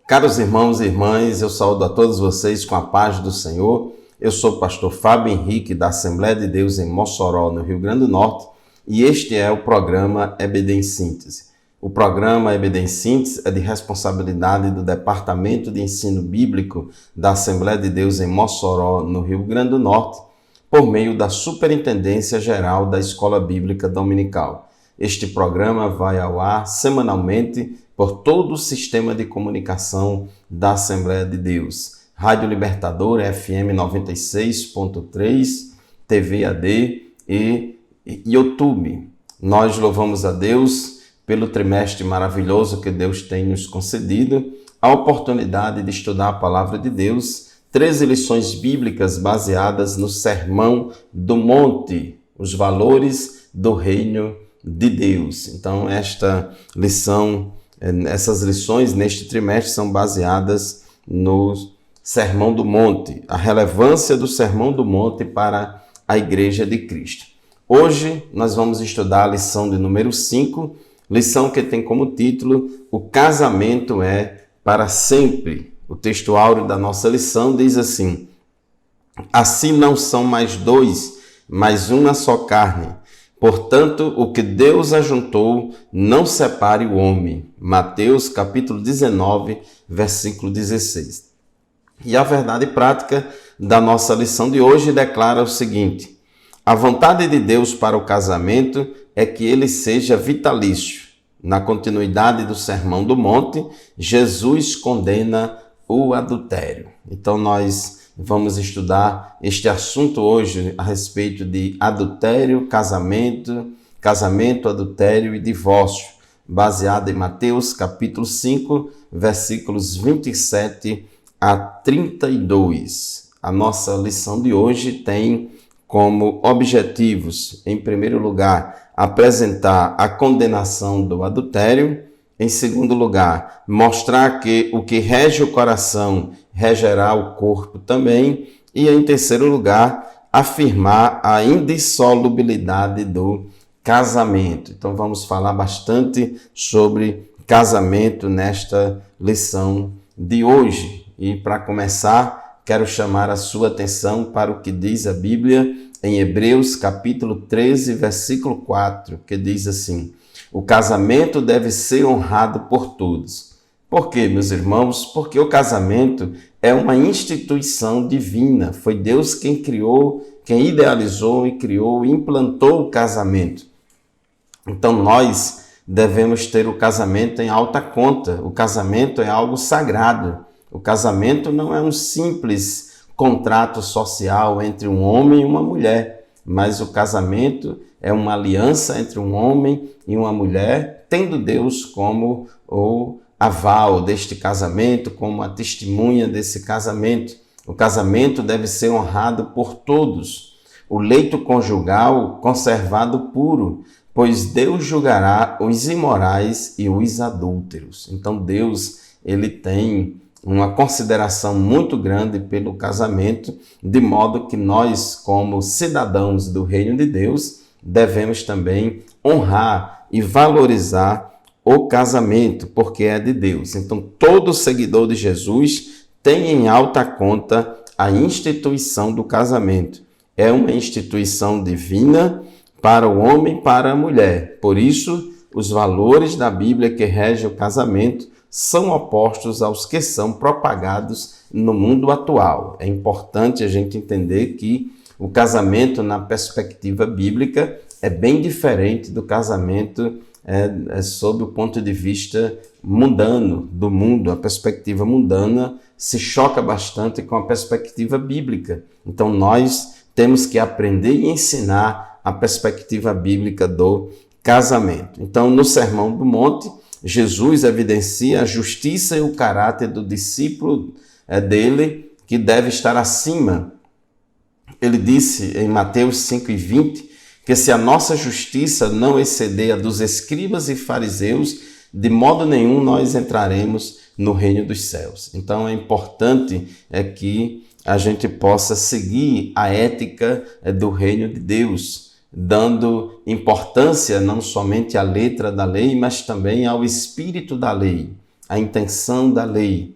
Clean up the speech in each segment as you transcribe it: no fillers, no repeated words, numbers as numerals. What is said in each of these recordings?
Caros irmãos e irmãs, eu saúdo a todos vocês com a paz do Senhor. Eu sou o pastor Fábio Henrique, da Assembleia de Deus em Mossoró, no Rio Grande do Norte, e este é o programa EBD em Síntese. O programa EBD em Síntese é de responsabilidade do Departamento de Ensino Bíblico da Assembleia de Deus em Mossoró, no Rio Grande do Norte, por meio da Superintendência Geral da Escola Bíblica Dominical. Este programa vai ao ar semanalmente por todo o sistema de comunicação da Assembleia de Deus. Rádio Libertador, FM 96.3, TV AD e YouTube. Nós louvamos a Deus pelo trimestre maravilhoso que Deus tem nos concedido, a oportunidade de estudar a Palavra de Deus, 13 lições bíblicas baseadas no Sermão do Monte, os valores do reino de Deus. Então, essas lições neste trimestre são baseadas no Sermão do Monte, a relevância do Sermão do Monte para a Igreja de Cristo. Hoje nós vamos estudar a lição de número 5, lição que tem como título O Casamento é para Sempre. O texto áureo da nossa lição diz assim: assim não são mais dois, mas uma só carne. Portanto, o que Deus ajuntou, não separe o homem. Mateus capítulo 19, versículo 16. E a verdade prática da nossa lição de hoje declara o seguinte: a vontade de Deus para o casamento é que ele seja vitalício. Na continuidade do Sermão do Monte, Jesus condena o adultério. Então nós vamos estudar este assunto hoje a respeito de adultério, casamento, adultério e divórcio, baseado em Mateus capítulo 5, versículos 27 a 32. A nossa lição de hoje tem como objetivos, em primeiro lugar, apresentar a condenação do adultério. Em segundo lugar, mostrar que o que rege o coração regerá o corpo também. E em terceiro lugar, afirmar a indissolubilidade do casamento. Então vamos falar bastante sobre casamento nesta lição de hoje. E para começar, quero chamar a sua atenção para o que diz a Bíblia em Hebreus capítulo 13, versículo 4, que diz assim: o casamento deve ser honrado por todos. Por quê, meus irmãos? Porque o casamento é uma instituição divina. Foi Deus quem criou, quem idealizou e criou e implantou o casamento. Então nós devemos ter o casamento em alta conta. O casamento é algo sagrado. O casamento não é um simples contrato social entre um homem e uma mulher, mas o casamento é uma aliança entre um homem e uma mulher, tendo Deus como o aval deste casamento, como a testemunha desse casamento. O casamento deve ser honrado por todos. O leito conjugal conservado puro, pois Deus julgará os imorais e os adúlteros. Então Deus, ele tem uma consideração muito grande pelo casamento, de modo que nós, como cidadãos do reino de Deus, devemos também honrar e valorizar o casamento, porque é de Deus. Então, todo seguidor de Jesus tem em alta conta a instituição do casamento. É uma instituição divina para o homem e para a mulher. Por isso, os valores da Bíblia que regem o casamento são opostos aos que são propagados no mundo atual. É importante a gente entender que o casamento, na perspectiva bíblica, é bem diferente do casamento sob o ponto de vista mundano do mundo. A perspectiva mundana se choca bastante com a perspectiva bíblica. Então nós temos que aprender e ensinar a perspectiva bíblica do casamento. Então, no Sermão do Monte, Jesus evidencia a justiça e o caráter do discípulo dele, que deve estar acima. Ele disse em Mateus 5:20 que se a nossa justiça não exceder a dos escribas e fariseus, de modo nenhum nós entraremos no reino dos céus. Então é importante que a gente possa seguir a ética do reino de Deus, dando importância não somente à letra da lei, mas também ao espírito da lei. a intenção da lei.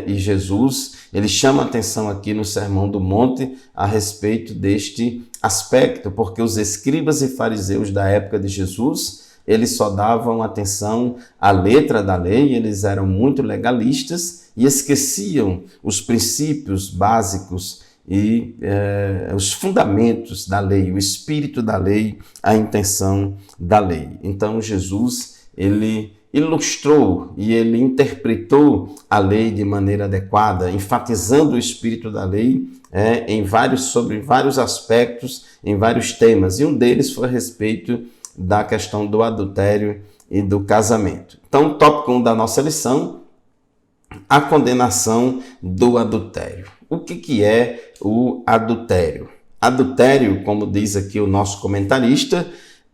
E Jesus, ele chama a atenção aqui no Sermão do Monte a respeito deste aspecto, porque os escribas e fariseus da época de Jesus, eles só davam atenção à letra da lei, eles eram muito legalistas e esqueciam os princípios básicos e os fundamentos da lei, o espírito da lei, a intenção da lei. Então Jesus, ele ilustrou e ele interpretou a lei de maneira adequada, enfatizando o espírito da lei sobre vários aspectos, em vários temas. E um deles foi a respeito da questão do adultério e do casamento. Então, tópico 1 da nossa lição, a condenação do adultério. O que é o adultério? Adultério, como diz aqui o nosso comentarista,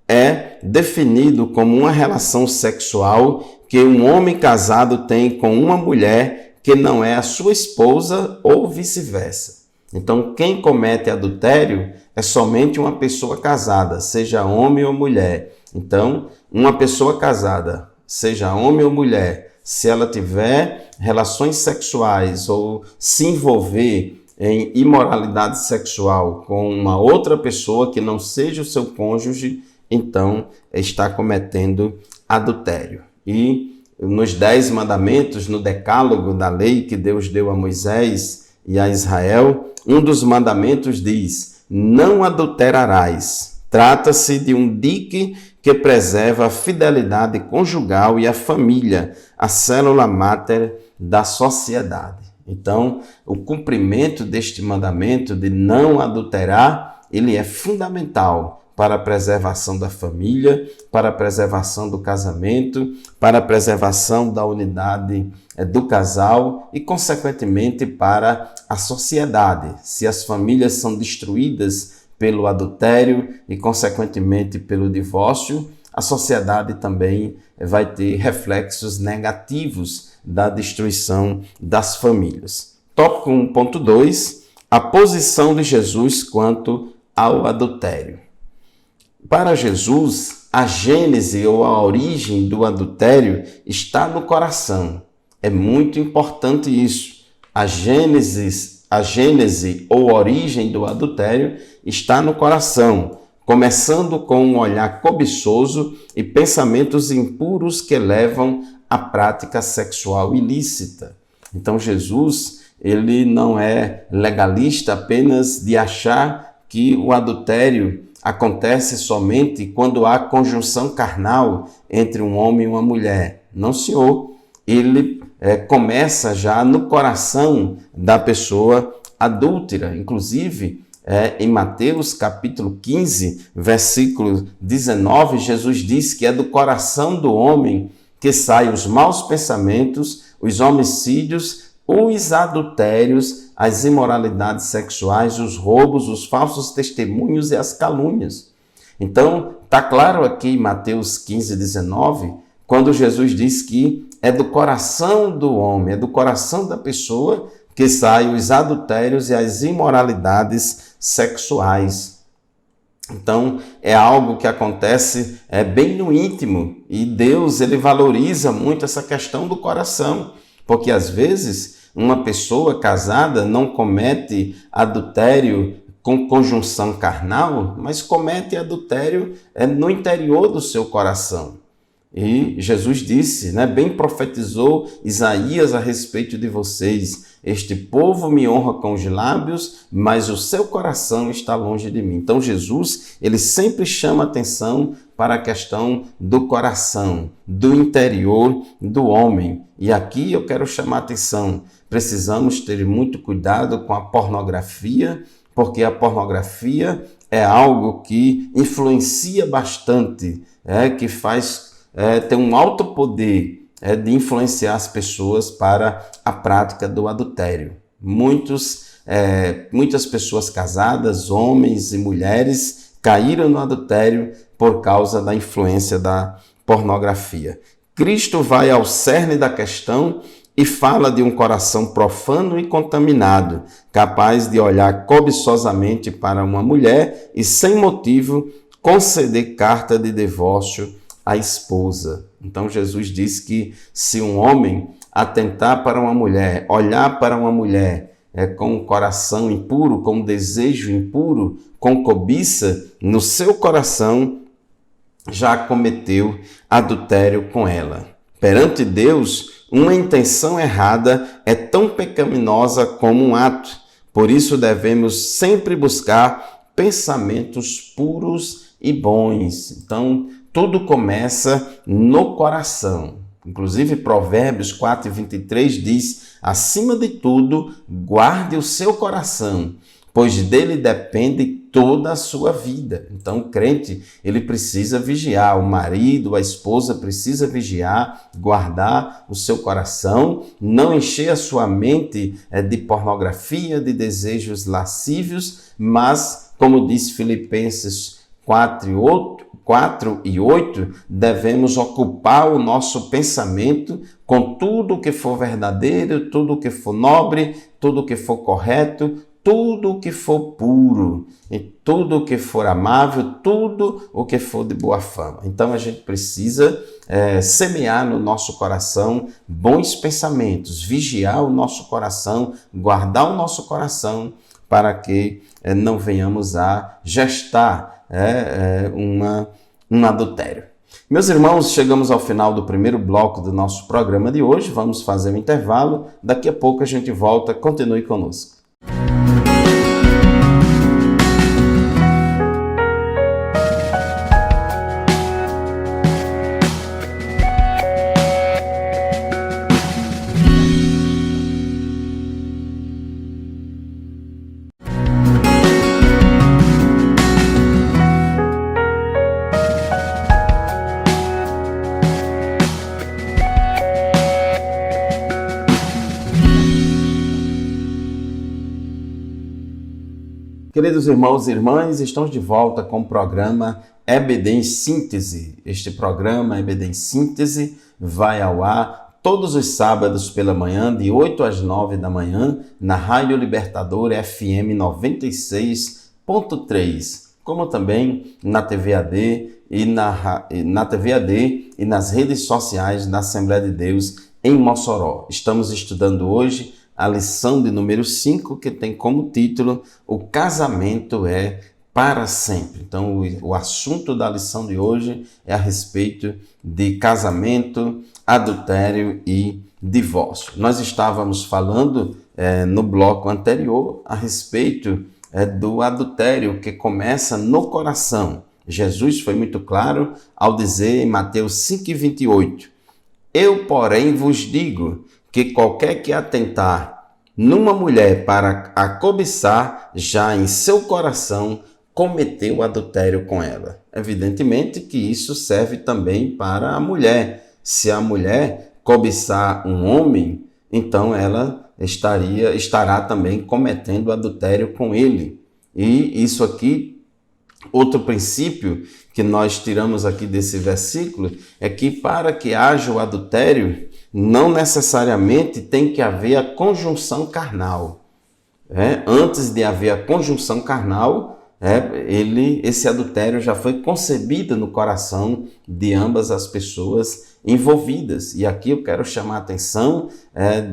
é definido como uma relação sexual que um homem casado tem com uma mulher que não é a sua esposa ou vice-versa. Então, quem comete adultério é somente uma pessoa casada, seja homem ou mulher. Então, uma pessoa casada, seja homem ou mulher, se ela tiver relações sexuais ou se envolver em imoralidade sexual com uma outra pessoa que não seja o seu cônjuge, então está cometendo adultério. E nos 10 mandamentos, no decálogo da lei que Deus deu a Moisés e a Israel, um dos mandamentos diz: não adulterarás. Trata-se de um dique que preserva a fidelidade conjugal e a família, a célula máter da sociedade. Então, o cumprimento deste mandamento de não adulterar, ele é fundamental para a preservação da família, para a preservação do casamento, para a preservação da unidade do casal e, consequentemente, para a sociedade. Se as famílias são destruídas pelo adultério e, consequentemente, pelo divórcio, a sociedade também vai ter reflexos negativos da destruição das famílias. Tópico 1.2, a posição de Jesus quanto ao adultério. Para Jesus, a gênese ou a origem do adultério está no coração. É muito importante isso. A gênese ou origem do adultério está no coração, começando com um olhar cobiçoso e pensamentos impuros que levam à prática sexual ilícita. Então Jesus, ele não é legalista apenas de achar que o adultério acontece somente quando há conjunção carnal entre um homem e uma mulher. Não, senhor. Ele começa já no coração da pessoa adúltera. Inclusive, em Mateus capítulo 15, versículo 19, Jesus diz que é do coração do homem que saem os maus pensamentos, os homicídios, os adultérios, as imoralidades sexuais, os roubos, os falsos testemunhos e as calúnias. Então, está claro aqui em Mateus 15, 19, quando Jesus diz que é do coração do homem, é do coração da pessoa que saem os adultérios e as imoralidades sexuais. Então, é algo que acontece bem no íntimo e Deus, ele valoriza muito essa questão do coração, porque às vezes uma pessoa casada não comete adultério com conjunção carnal, mas comete adultério no interior do seu coração. E Jesus disse, bem profetizou Isaías a respeito de vocês: este povo me honra com os lábios, mas o seu coração está longe de mim. Então Jesus, ele sempre chama atenção para a questão do coração, do interior do homem. E aqui eu quero chamar atenção, precisamos ter muito cuidado com a pornografia, porque a pornografia é algo que influencia bastante, que faz ter um alto poder de influenciar as pessoas para a prática do adultério. Muitas pessoas casadas, homens e mulheres, caíram no adultério por causa da influência da pornografia. Cristo vai ao cerne da questão e fala de um coração profano e contaminado, capaz de olhar cobiçosamente para uma mulher e, sem motivo, conceder carta de divórcio a esposa. Então Jesus diz que se um homem atentar para uma mulher, olhar para uma mulher com um coração impuro, com um desejo impuro, com cobiça, no seu coração já cometeu adultério com ela. Perante Deus, uma intenção errada é tão pecaminosa como um ato. Por isso devemos sempre buscar pensamentos puros e bons. Então, tudo começa no coração. Inclusive, Provérbios 4:23 diz: acima de tudo, guarde o seu coração, pois dele depende toda a sua vida. Então, o crente, ele precisa vigiar, o marido, a esposa precisa vigiar, guardar o seu coração, não encher a sua mente de pornografia, de desejos lascívios, mas, como diz Filipenses 4 e 8, devemos ocupar o nosso pensamento com tudo o que for verdadeiro, tudo o que for nobre, tudo o que for correto, tudo o que for puro, e tudo o que for amável, tudo o que for de boa fama. Então a gente precisa semear no nosso coração bons pensamentos, vigiar o nosso coração, guardar o nosso coração, para que não venhamos a gestar um adultério. Meus irmãos, chegamos ao final do primeiro bloco do nosso programa de hoje. Vamos fazer um intervalo. Daqui a pouco a gente volta. Continue conosco. Queridos irmãos e irmãs, estamos de volta com o programa EBD em Síntese. Este programa EBD em Síntese vai ao ar todos os sábados pela manhã, de 8 às 9 da manhã, na Rádio Libertador FM 96.3, como também na TV AD na TV AD e nas redes sociais da Assembleia de Deus em Mossoró. Estamos estudando hoje a lição de número 5, que tem como título O Casamento é para Sempre. Então, o assunto da lição de hoje é a respeito de casamento, adultério e divórcio. Nós estávamos falando no bloco anterior a respeito do adultério que começa no coração. Jesus foi muito claro ao dizer em Mateus 5:28, eu, porém, vos digo que qualquer que atentar numa mulher para a cobiçar, já em seu coração cometeu adultério com ela. Evidentemente que isso serve também para a mulher. Se a mulher cobiçar um homem, então ela estará também cometendo adultério com ele. E isso aqui, outro princípio que nós tiramos aqui desse versículo, é que para que haja o adultério, não necessariamente tem que haver a conjunção carnal. Antes de haver a conjunção carnal, esse adultério já foi concebido no coração de ambas as pessoas envolvidas. E aqui eu quero chamar a atenção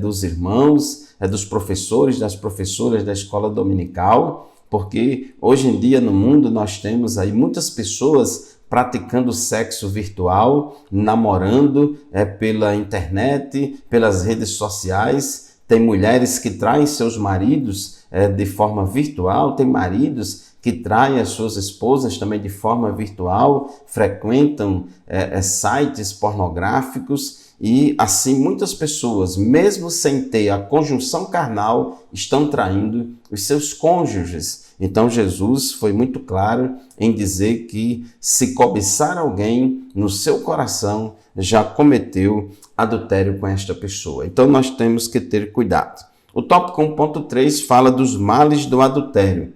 dos irmãos, dos professores, das professoras da escola dominical, porque hoje em dia no mundo nós temos aí muitas pessoas praticando sexo virtual, namorando pela internet, pelas redes sociais. Tem mulheres que traem seus maridos de forma virtual, tem maridos que traem as suas esposas também de forma virtual, frequentam sites pornográficos e assim muitas pessoas, mesmo sem ter a conjunção carnal, estão traindo os seus cônjuges. Então Jesus foi muito claro em dizer que se cobiçar alguém no seu coração, já cometeu adultério com esta pessoa. Então nós temos que ter cuidado. O tópico 1.3 fala dos males do adultério.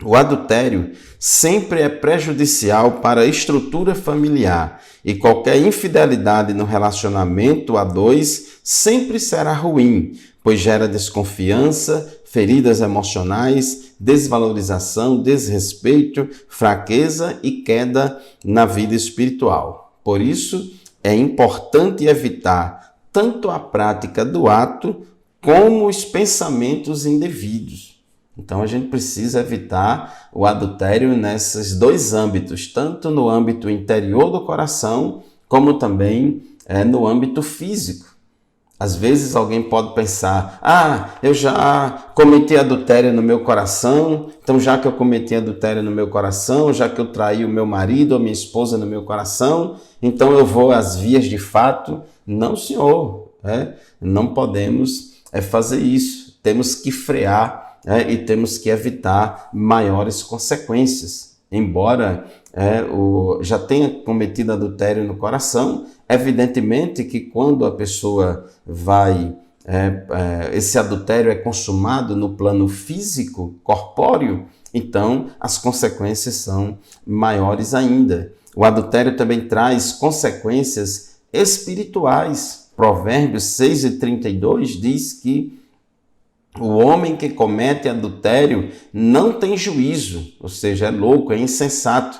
O adultério sempre é prejudicial para a estrutura familiar e qualquer infidelidade no relacionamento a dois sempre será ruim, pois gera desconfiança, feridas emocionais, desvalorização, desrespeito, fraqueza e queda na vida espiritual. Por isso, é importante evitar tanto a prática do ato como os pensamentos indevidos. Então, a gente precisa evitar o adultério nesses dois âmbitos, tanto no âmbito interior do coração, como também no âmbito físico. Às vezes alguém pode pensar, eu já cometi adultério no meu coração, então já que eu cometi adultério no meu coração, já que eu traí o meu marido ou minha esposa no meu coração, então eu vou às vias de fato. Não, senhor, não podemos fazer isso. Temos que frear e temos que evitar maiores consequências. Embora já tenha cometido adultério no coração, evidentemente que quando a pessoa esse adultério é consumado no plano físico, corpóreo, então as consequências são maiores ainda. O adultério também traz consequências espirituais. Provérbios 6:32 diz que o homem que comete adultério não tem juízo, ou seja, é louco, é insensato.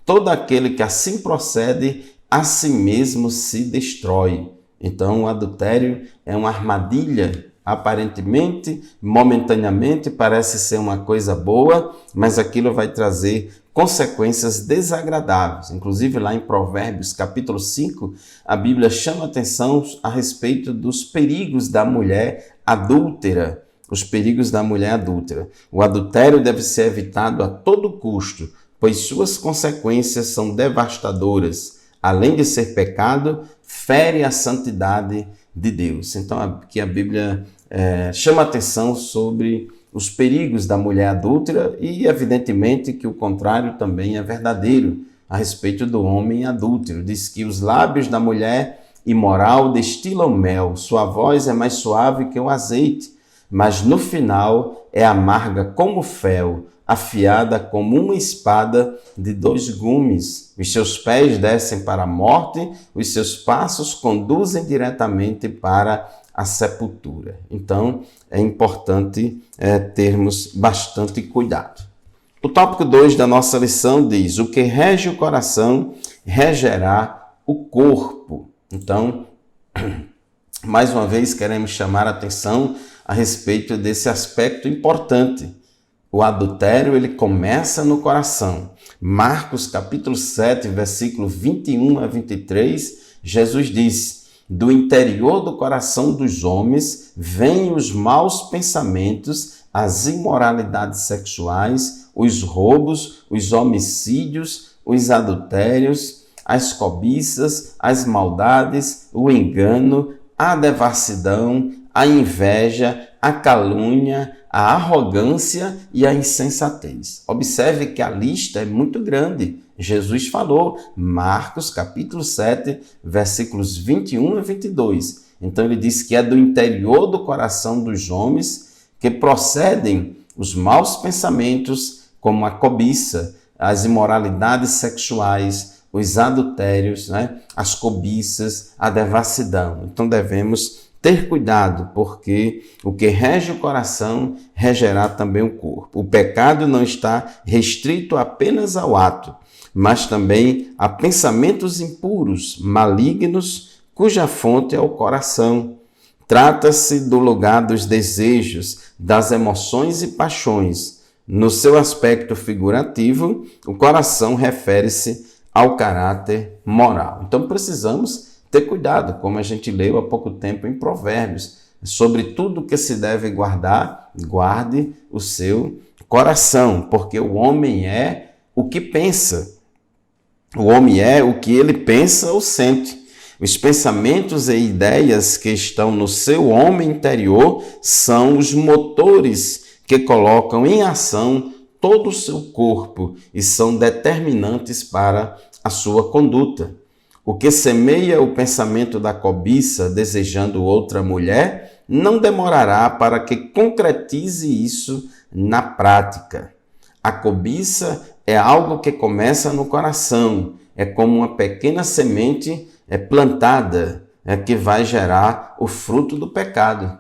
Todo aquele que assim procede, a si mesmo se destrói. Então, o adultério é uma armadilha. Aparentemente, momentaneamente, parece ser uma coisa boa, mas aquilo vai trazer consequências desagradáveis. Inclusive, lá em Provérbios, capítulo 5, a Bíblia chama atenção a respeito dos perigos da mulher adúltera. Os perigos da mulher adúltera. O adultério deve ser evitado a todo custo, pois suas consequências são devastadoras. Além de ser pecado, fere a santidade de Deus. Então, aqui a Bíblia chama atenção sobre os perigos da mulher adúltera e, evidentemente, que o contrário também é verdadeiro a respeito do homem adúltero. Diz que os lábios da mulher imoral destilam mel, sua voz é mais suave que o azeite, mas no final é amarga como fel, afiada como uma espada de 2 gumes. Os seus pés descem para a morte, os seus passos conduzem diretamente para a sepultura. Então, é importante termos bastante cuidado. O tópico 2 da nossa lição diz: o que rege o coração regerá o corpo. Então, mais uma vez, queremos chamar a atenção a respeito desse aspecto importante. O adultério, ele começa no coração. Marcos capítulo 7, versículo 21 a 23, Jesus diz: do interior do coração dos homens vêm os maus pensamentos, as imoralidades sexuais, os roubos, os homicídios, os adultérios, as cobiças, as maldades, o engano, a devassidão, a inveja, a calúnia, a arrogância e a insensatez. Observe que a lista é muito grande. Jesus falou, Marcos capítulo 7, versículos 21 a 22. Então ele diz que é do interior do coração dos homens que procedem os maus pensamentos, como a cobiça, as imoralidades sexuais, os adultérios, as cobiças, a devassidão. Então devemos ter cuidado, porque o que rege o coração regerá também o corpo. O pecado não está restrito apenas ao ato, mas também a pensamentos impuros, malignos, cuja fonte é o coração. Trata-se do lugar dos desejos, das emoções e paixões. No seu aspecto figurativo, o coração refere-se ao caráter moral. Então precisamos ter cuidado, como a gente leu há pouco tempo em Provérbios, sobre tudo que se deve guardar, guarde o seu coração, porque o homem é o que pensa. O homem é o que ele pensa ou sente. Os pensamentos e ideias que estão no seu homem interior são os motores que colocam em ação todo o seu corpo e são determinantes para a sua conduta. O que semeia o pensamento da cobiça, desejando outra mulher, não demorará para que concretize isso na prática. A cobiça é algo que começa no coração, é como uma pequena semente plantada, que vai gerar o fruto do pecado.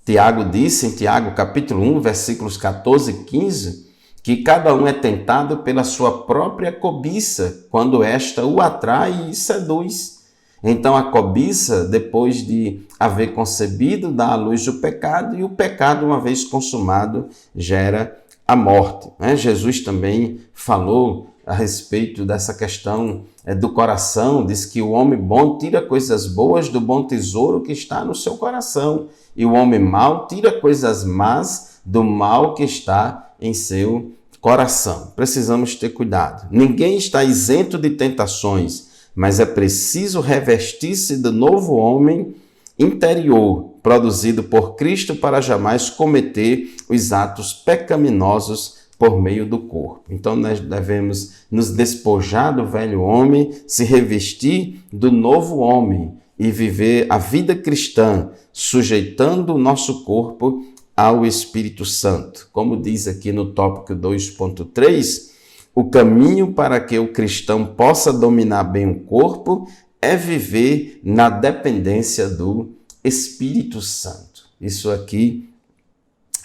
Tiago disse em Tiago capítulo 1, versículos 14 e 15, que cada um é tentado pela sua própria cobiça, quando esta o atrai e seduz. Então a cobiça, depois de haver concebido, dá à luz o pecado, e o pecado, uma vez consumado, gera a morte. Jesus também falou a respeito dessa questão do coração, diz que o homem bom tira coisas boas do bom tesouro que está no seu coração, e o homem mau tira coisas más do mal que está em seu coração. Precisamos ter cuidado. Ninguém está isento de tentações, mas é preciso revestir-se do novo homem interior, produzido por Cristo, para jamais cometer os atos pecaminosos por meio do corpo. Então nós devemos nos despojar do velho homem, se revestir do novo homem e viver a vida cristã, sujeitando o nosso corpo ao Espírito Santo. Como diz aqui no tópico 2.3, o caminho para que o cristão possa dominar bem o corpo é viver na dependência do Espírito Santo. Isso aqui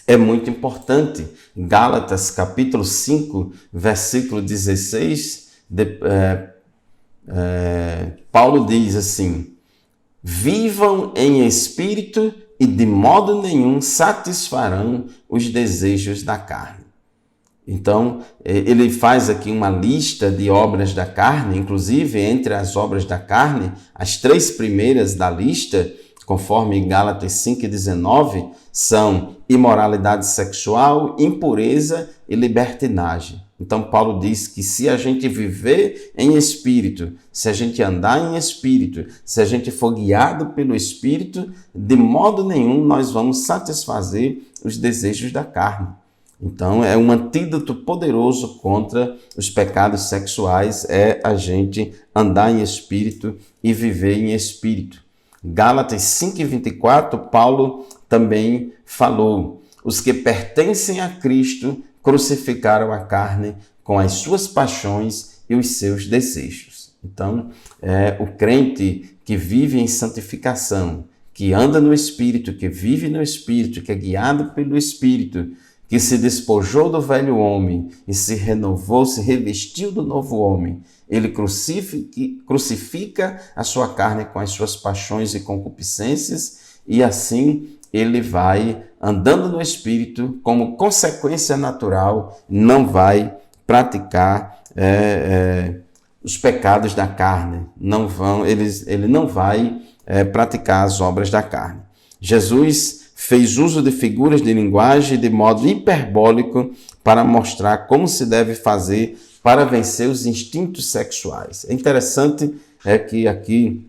é muito importante. Gálatas capítulo 5, versículo 16, Paulo diz assim: vivam em espírito e de modo nenhum satisfarão os desejos da carne. Então, ele faz aqui uma lista de obras da carne, inclusive entre as obras da carne, as 3 primeiras da lista, conforme Gálatas 5,19, são imoralidade sexual, impureza e libertinagem. Então, Paulo diz que se a gente viver em espírito, se a gente andar em espírito, se a gente for guiado pelo espírito, de modo nenhum nós vamos satisfazer os desejos da carne. Então, é um antídoto poderoso contra os pecados sexuais, é a gente andar em espírito e viver em espírito. Gálatas 5,24, Paulo também falou: os que pertencem a Cristo crucificaram a carne com as suas paixões e os seus desejos. Então, o crente que vive em santificação, que anda no Espírito, que vive no Espírito, que é guiado pelo Espírito, que se despojou do velho homem e se renovou, se revestiu do novo homem, ele crucifica a sua carne com as suas paixões e concupiscências, e assim ele vai andando no Espírito, como consequência natural, não vai praticar os pecados da carne, ele não vai praticar as obras da carne. Jesus fez uso de figuras de linguagem de modo hiperbólico para mostrar como se deve fazer para vencer os instintos sexuais. É interessante que aqui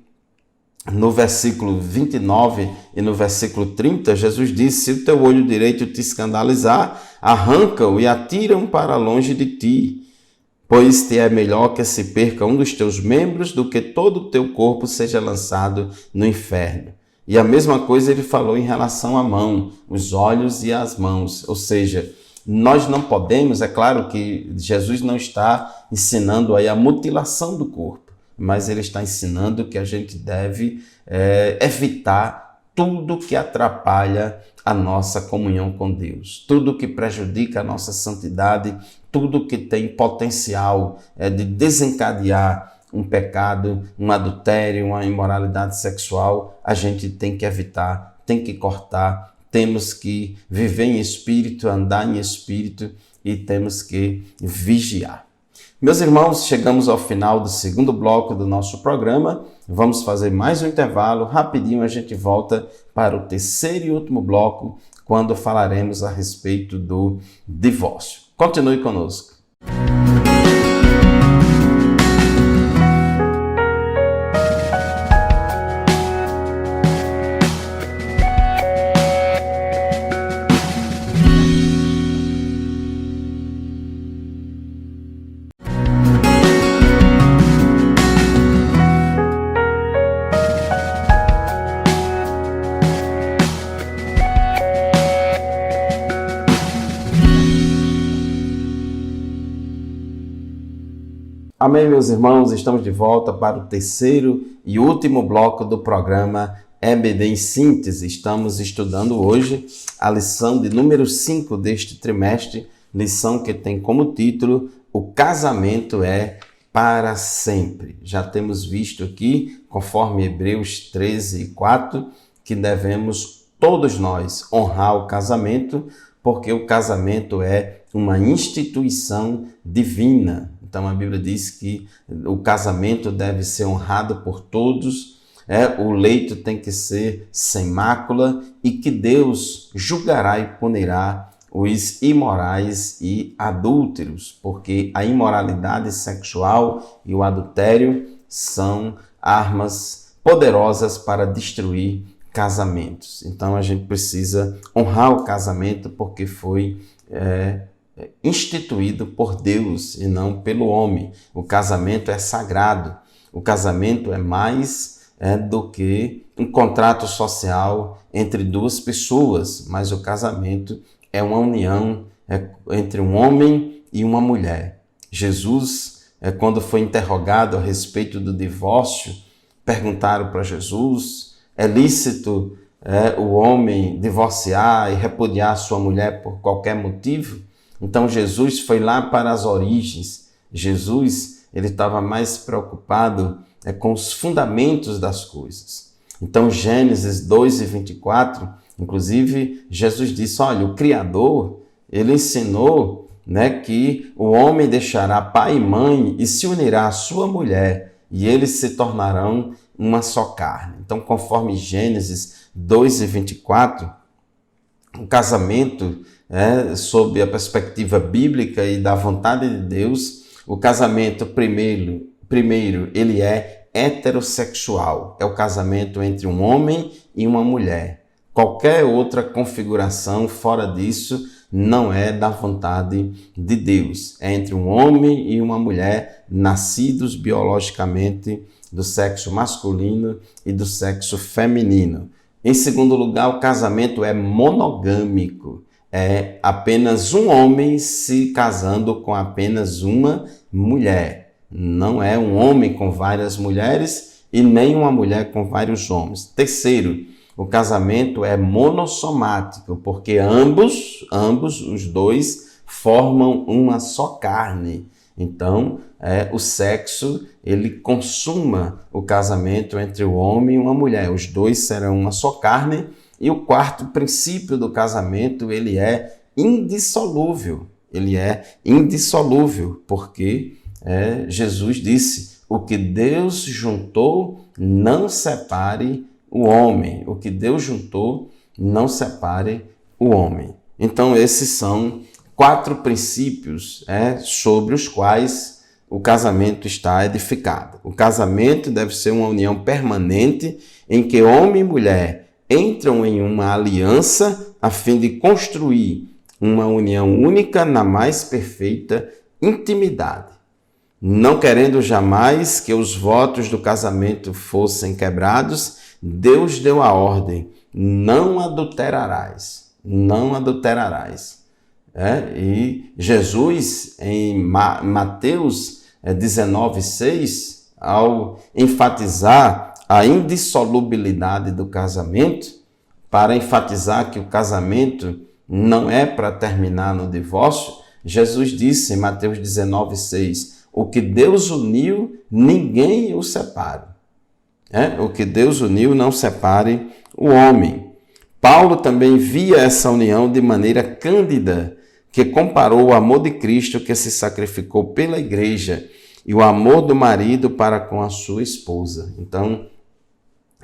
no versículo 29 e no versículo 30, Jesus disse: se o teu olho direito te escandalizar, arranca-o e atira-o para longe de ti, pois te é melhor que se perca um dos teus membros do que todo o teu corpo seja lançado no inferno. E a mesma coisa ele falou em relação à mão, os olhos e as mãos. Ou seja, nós não podemos, é claro que Jesus não está ensinando aí a mutilação do corpo, mas ele está ensinando que a gente deve evitar tudo que atrapalha a nossa comunhão com Deus, tudo que prejudica a nossa santidade, tudo que tem potencial de desencadear um pecado, um adultério, uma imoralidade sexual, a gente tem que evitar, tem que cortar, temos que viver em espírito, andar em espírito e temos que vigiar. Meus irmãos, chegamos ao final do segundo bloco do nosso programa. Vamos fazer mais um intervalo. Rapidinho a gente volta para o terceiro e último bloco, quando falaremos a respeito do divórcio. Continue conosco. Amém, meus irmãos, estamos de volta para o terceiro e último bloco do programa EBD em Síntese. Estamos estudando hoje a lição de número 5 deste trimestre, lição que tem como título: o casamento é para sempre. Já temos visto aqui, conforme Hebreus 13:4, que devemos todos nós honrar o casamento, porque o casamento é uma instituição divina. Então a Bíblia diz que o casamento deve ser honrado por todos, o leito tem que ser sem mácula e que Deus julgará e punirá os imorais e adúlteros, porque a imoralidade sexual e o adultério são armas poderosas para destruir casamentos. Então a gente precisa honrar o casamento porque foi instituído por Deus e não pelo homem. O casamento é sagrado. O casamento é mais do que um contrato social entre duas pessoas, mas o casamento é uma união entre um homem e uma mulher. Jesus, quando foi interrogado a respeito do divórcio, perguntaram para Jesus: é lícito o homem divorciar e repudiar sua mulher por qualquer motivo? Então Jesus foi lá para as origens. Jesus, ele estava mais preocupado com os fundamentos das coisas. Então Gênesis 2:24, inclusive Jesus disse: olha, o Criador, ele ensinou que o homem deixará pai e mãe e se unirá à sua mulher e eles se tornarão uma só carne. Então, conforme Gênesis 2:24, o casamento, sob a perspectiva bíblica e da vontade de Deus, o casamento primeiro ele é heterossexual, é o casamento entre um homem e uma mulher. Qualquer outra configuração fora disso não é da vontade de Deus. É entre um homem e uma mulher, nascidos biologicamente do sexo masculino e do sexo feminino. Em segundo lugar, o casamento é monogâmico. É apenas um homem se casando com apenas uma mulher. Não é um homem com várias mulheres e nem uma mulher com vários homens. Terceiro, o casamento é monossomático, porque ambos, os dois, formam uma só carne. Então, o sexo, ele consuma o casamento entre o homem e uma mulher. Os dois serão uma só carne. E o quarto princípio do casamento, ele é indissolúvel. Ele é indissolúvel, porque Jesus disse: o que Deus juntou, não separe o homem. O que Deus juntou, não separe o homem. Então, esses são 4 princípios sobre os quais o casamento está edificado. O casamento deve ser uma união permanente em que homem e mulher entram em uma aliança a fim de construir uma união única na mais perfeita intimidade. Não querendo jamais que os votos do casamento fossem quebrados, Deus deu a ordem: não adulterarás, não adulterarás. E Jesus, em Mateus 19:6, ao enfatizar a indissolubilidade do casamento, para enfatizar que o casamento não é para terminar no divórcio, Jesus disse em Mateus 19:6, o que Deus uniu, ninguém o separe. O que Deus uniu, não separe o homem. Paulo também via essa união de maneira cândida, que comparou o amor de Cristo que se sacrificou pela igreja e o amor do marido para com a sua esposa. Então,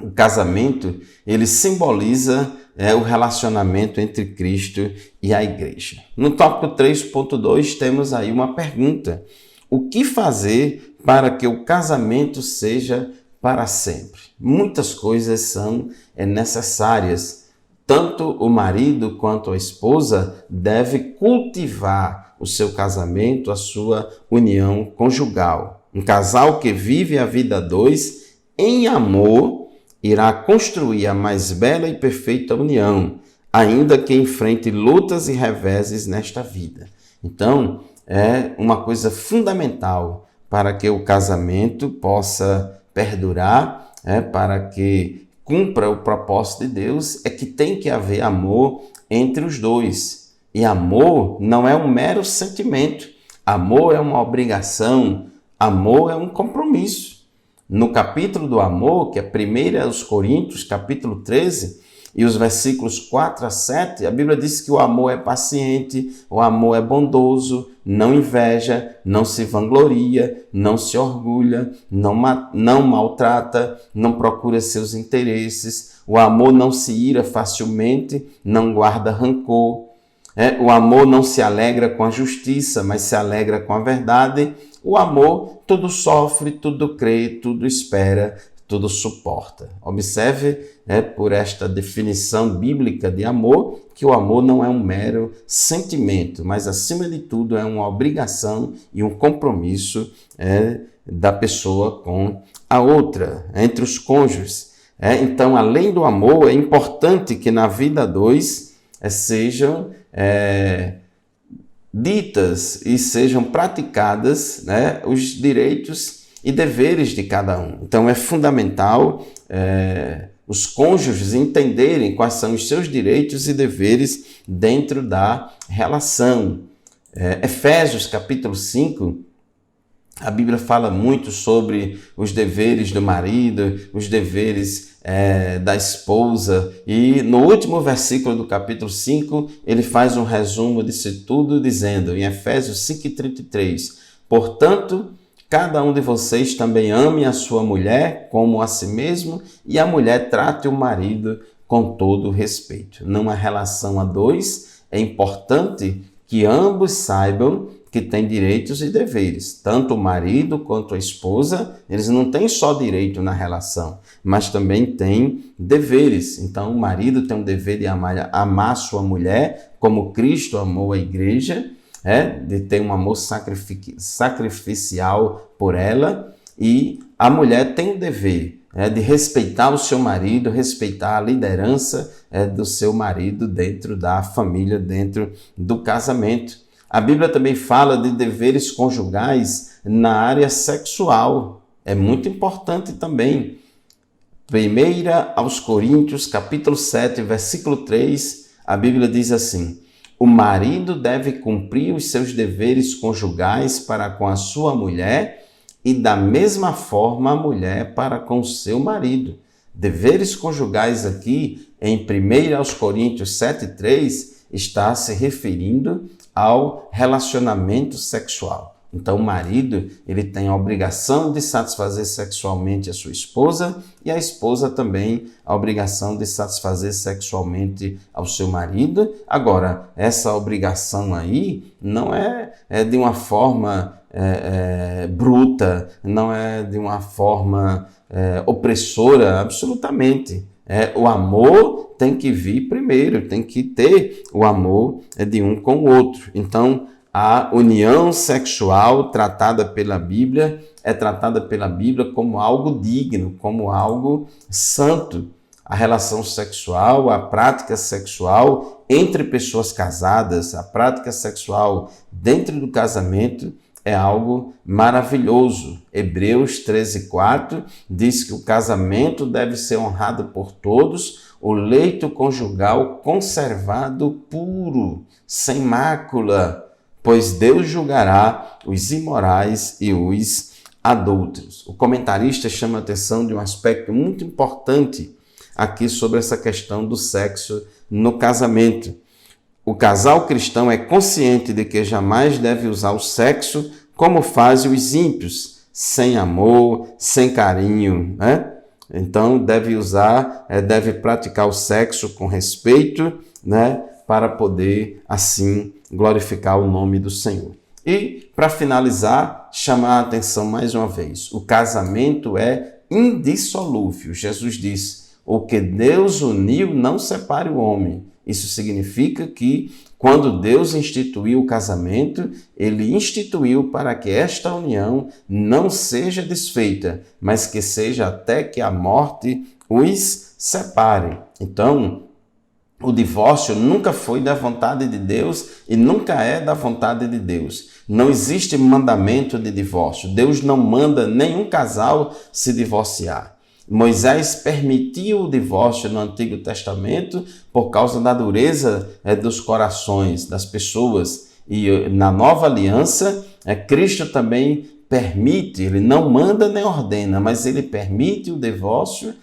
o casamento, ele simboliza o relacionamento entre Cristo e a igreja. No tópico 3.2 temos aí uma pergunta: o que fazer para que o casamento seja para sempre? Muitas coisas são necessárias. Tanto o marido quanto a esposa deve cultivar o seu casamento, a sua união conjugal. Um casal que vive a vida a dois em amor irá construir a mais bela e perfeita união, ainda que enfrente lutas e reveses nesta vida. Então, é uma coisa fundamental para que o casamento possa perdurar, para que cumpra o propósito de Deus, é que tem que haver amor entre os dois. E amor não é um mero sentimento. Amor é uma obrigação. Amor é um compromisso. No capítulo do amor, que é 1 aos Coríntios, capítulo 13, e os versículos 4 a 7, a Bíblia diz que o amor é paciente, o amor é bondoso, não inveja, não se vangloria, não se orgulha, não maltrata, não procura seus interesses. O amor não se ira facilmente, não guarda rancor. O amor não se alegra com a justiça, mas se alegra com a verdade. O amor tudo sofre, tudo crê, tudo espera, tudo suporta. Observe, por esta definição bíblica de amor, que o amor não é um mero sentimento, mas acima de tudo é uma obrigação e um compromisso da pessoa com a outra, entre os cônjuges. Então, além do amor, é importante que na vida a dois sejam ditas e sejam praticadas os direitos e deveres de cada um. Então é fundamental os cônjuges entenderem quais são os seus direitos e deveres dentro da relação. Efésios capítulo 5, a Bíblia fala muito sobre os deveres do marido, os deveres da esposa, e no último versículo do capítulo 5, ele faz um resumo disso tudo, dizendo, em Efésios 5,33, portanto, cada um de vocês também ame a sua mulher como a si mesmo, e a mulher trate o marido com todo respeito. Numa relação a dois, é importante que ambos saibam que têm direitos e deveres. Tanto o marido quanto a esposa, eles não têm só direito na relação, mas também têm deveres. Então, o marido tem o dever de amar sua mulher, como Cristo amou a igreja, de ter um amor sacrificial por ela, e a mulher tem o dever de respeitar o seu marido, respeitar a liderança do seu marido dentro da família, dentro do casamento. A Bíblia também fala de deveres conjugais na área sexual. É muito importante também. 1 aos Coríntios, capítulo 7, versículo 3, a Bíblia diz assim, o marido deve cumprir os seus deveres conjugais para com a sua mulher e da mesma forma a mulher para com o seu marido. Deveres conjugais aqui, em 1 aos Coríntios 7,3, está se referindo ao relacionamento sexual. Então, o marido, ele tem a obrigação de satisfazer sexualmente a sua esposa e a esposa também a obrigação de satisfazer sexualmente ao seu marido. Agora, essa obrigação aí não é de uma forma bruta, não é de uma forma opressora, absolutamente. O amor tem que vir primeiro, tem que ter o amor de um com o outro. Então, a união sexual tratada pela Bíblia é tratada pela Bíblia como algo digno, como algo santo. A relação sexual, a prática sexual entre pessoas casadas, a prática sexual dentro do casamento é algo maravilhoso. Hebreus 13,4 diz que o casamento deve ser honrado por todos, o leito conjugal conservado puro, sem mácula, pois Deus julgará os imorais e os adúlteros. O comentarista chama a atenção de um aspecto muito importante aqui sobre essa questão do sexo no casamento. O casal cristão é consciente de que jamais deve usar o sexo como fazem os ímpios, sem amor, sem carinho, Então deve praticar o sexo com respeito, para poder assim glorificar o nome do Senhor. E, para finalizar, chamar a atenção mais uma vez. O casamento é indissolúvel. Jesus diz, o que Deus uniu não separe o homem. Isso significa que, quando Deus instituiu o casamento, ele instituiu para que esta união não seja desfeita, mas que seja até que a morte os separe. Então, o divórcio nunca foi da vontade de Deus e nunca é da vontade de Deus. Não existe mandamento de divórcio. Deus não manda nenhum casal se divorciar. Moisés permitiu o divórcio no Antigo Testamento por causa da dureza dos corações das pessoas. E na Nova Aliança, Cristo também permite, ele não manda nem ordena, mas ele permite o divórcio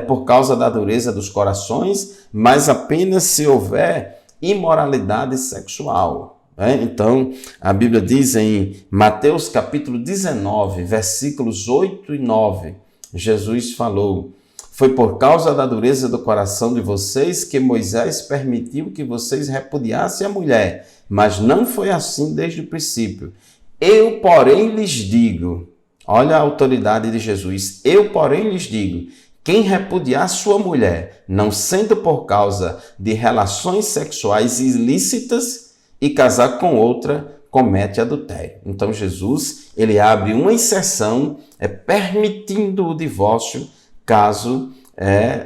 por causa da dureza dos corações, mas apenas se houver imoralidade sexual. Então, a Bíblia diz em Mateus capítulo 19, versículos 8 e 9, Jesus falou: foi por causa da dureza do coração de vocês que Moisés permitiu que vocês repudiassem a mulher, mas não foi assim desde o princípio. Eu, porém, lhes digo, olha a autoridade de Jesus, eu, porém, lhes digo, quem repudiar sua mulher, não sendo por causa de relações sexuais ilícitas e casar com outra, comete adultério. Então Jesus, ele abre uma exceção, permitindo o divórcio caso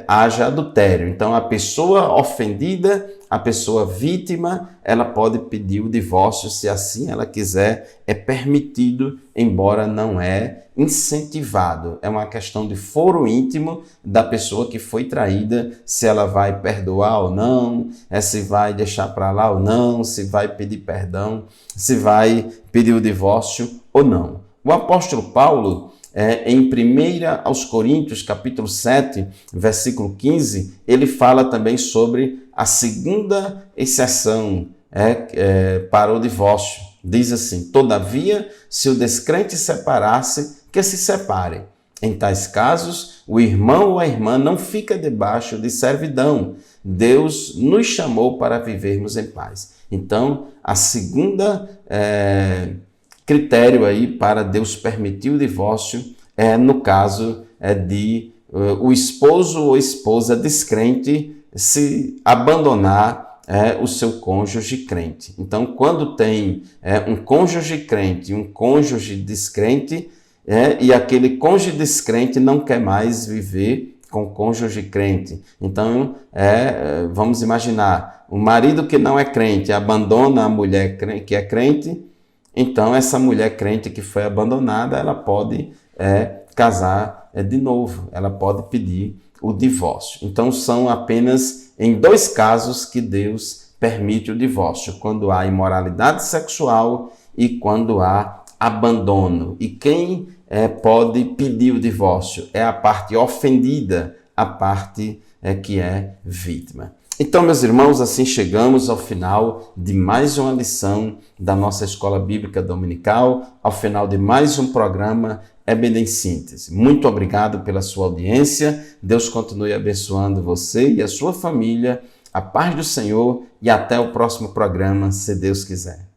haja adultério. Então a pessoa ofendida, a pessoa vítima, ela pode pedir o divórcio se assim ela quiser, é permitido, embora não é incentivado. É uma questão de foro íntimo da pessoa que foi traída, se ela vai perdoar ou não, se vai deixar para lá ou não, se vai pedir perdão, se vai pedir o divórcio ou não. O apóstolo Paulo, em 1 aos Coríntios, capítulo 7, versículo 15, ele fala também sobre a segunda exceção para o divórcio. Diz assim: todavia, se o descrente separar-se, que se separe. Em tais casos, o irmão ou a irmã não fica debaixo de servidão. Deus nos chamou para vivermos em paz. Então, a segunda critério aí para Deus permitir o divórcio no caso de o esposo ou esposa descrente se abandonar o seu cônjuge crente. Então, quando tem um cônjuge crente e um cônjuge descrente, e aquele cônjuge descrente não quer mais viver com o cônjuge crente. Então, vamos imaginar, o marido que não é crente abandona a mulher que é crente. Então, essa mulher crente que foi abandonada, ela pode casar de novo, ela pode pedir o divórcio. Então, são apenas em 2 casos que Deus permite o divórcio: quando há imoralidade sexual e quando há abandono. E quem pode pedir o divórcio é a parte ofendida, a parte que é vítima. Então, meus irmãos, assim chegamos ao final de mais uma lição da nossa Escola Bíblica Dominical, ao final de mais um programa EBD em Síntese. Muito obrigado pela sua audiência. Deus continue abençoando você e a sua família. A paz do Senhor e até o próximo programa, se Deus quiser.